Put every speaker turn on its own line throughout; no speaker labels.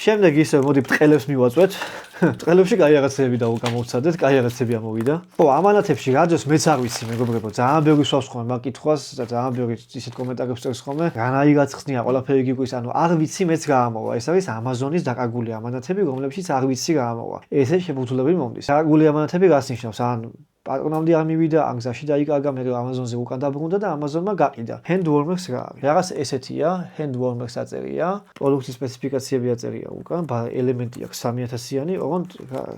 შემდეგ ისე მოდი ბრტყელებს მივაწვეთ. ბრტყელებში კაი რაღაცები გამოვცადეთ, კაი რაღაცები ამოვიდა. ხო, ამანათებში რადოს მეც არ ვიცი, მეგობრებო, ძალიან ბევრი სვავს ხოლმე მაგ კითხვას და ძალიან ბევრი ისეთ კომენტარებს წერს ხოლმე. რანაირად გაცხნია, ყველაფერი გიგვრის, ანუ არ ვიცი მეც რა ამოვა. ეს არის Amazon-ის დაკარგული ამანათები, რომლებშიც არ ვიცი რა ამოვა. ესე შეფუთულები მომდის. დაკარგული ამანათები რას ნიშნავს? ან პატრონამდე არ მივიდა, ან გზაში დაიკარგა, მე Amazon-ზე უკან დაბრუნდა და Amazon-მა გაყიდა. Handwarmers რა არის? რაღაც ესეთია, Handwarmers აწერია, პროდუქტის სპეციფიკაციები აწერია უკან, ელემენტი აქვს 3000-იანი, ოღონდ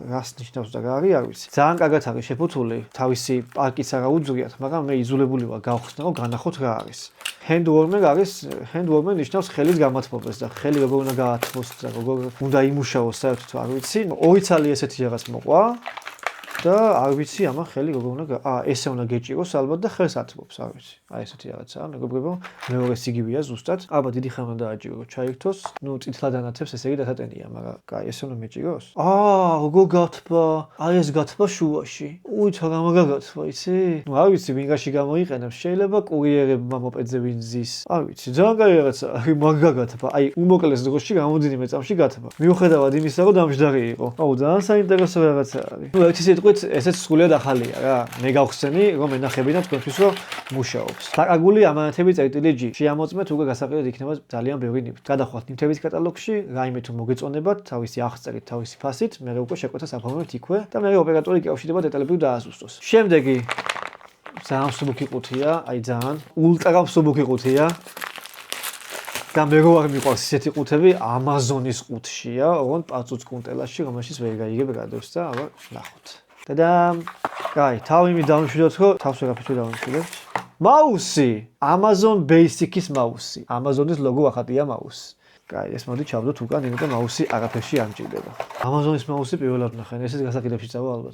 რას ნიშნავს და რა არის, არ ვიცი. ძალიან კარგად არის შეფუთული, თავისი პარკიც არა უძვრიათ, მაგრამ მე იძულებული ვარ გავხსნა, რომ განახოთ რა არის. Handwarmer ნიშნავს ხელის გამათბობას და ხელი როგორ უნდა გაათბოს და როგორ უნდა იმუშაოს, საერთოდ არ ვიცი. ორი ცალი ესეთი რაღაც მოყვა. და არ ვიცი ამა ხელი როგორ უნდა ესე უნდა გეჭიროს ალბათ და ხელს ათბობს, არ ვიცი. აი ესეთი რაღაცაა, მეგობრებო, მეორე სიგივეა ზუსტად. აბა დიდი ხანმა დააჭირო, ჩაირთოს. ნუ წითლად ანათებს ესე იგი დათატენია, მაგრამ კაი ესე უნდა მეჭიროს. როგორ გათბა? აი ეს გათბა შუაში. უიცა რა მაგა გათბა, იცი? ნუ არ ვიცი, ვინგაში გამოიყენებს, შეიძლება კურიერებმა მოპედზე ვინ ზის. არ ვიცი, ძალიან კაი რაღაცა, მაგა გათბა. აი უმოკლეს დროში გამოდინიმე წამში გათბა. მიუხედავად იმისა, რომ დამჯდარი იყო. ძალიან საინტერესო რაღაცა არის. ნუ ერთი სიტყვით ესეც სრულიად ახალია რა. მე გავხსენი, რომ ენახებინა თქვენთვის, რომ მუშაობს. დაკარგული ამანათები წერტილი G. შეამოწმეთ უკვე გასაყიდად იქნება ძალიან ბევრი ნივთი. გადახვალთ ნივთების კატალოგში, რაიმე თუ მოგეწონებათ, თავისი აღწერით, თავისი ფასით, მე უკვე შეკვეთას აფორმებთ იქვე და მე ოპერატორი იკავშირდება დეტალები დააზუსტოს. შემდეგი ძალიან მსუბუქი ყუთია, აი ძალიან ულტრა მსუბუქი ყუთია. და მე რო არ მიყვარს ისეთი ყუთები, Amazon-ის ყუთშია, ოღონდ პაწუც კუნტელაში, რომელშიც ვერ გაიგებ გადავს და აბა ნახოთ. და კაი, თავი დავიმშვიდოთ, რომ თავს ვერაფერს დავიმშვიდოთ. მაუსი, Amazon Basic-ის მაუსი. Amazon-ის ლოგო ახატია მაუსს. კაი, ეს მოდი ჩავდოთ უკან, იმიტომ რომ მაუსი არაფერში არ მჭირდება. Amazon-ის მაუსი პირველად ნახე, ესეც გასაყიდებში წავა ალბათ.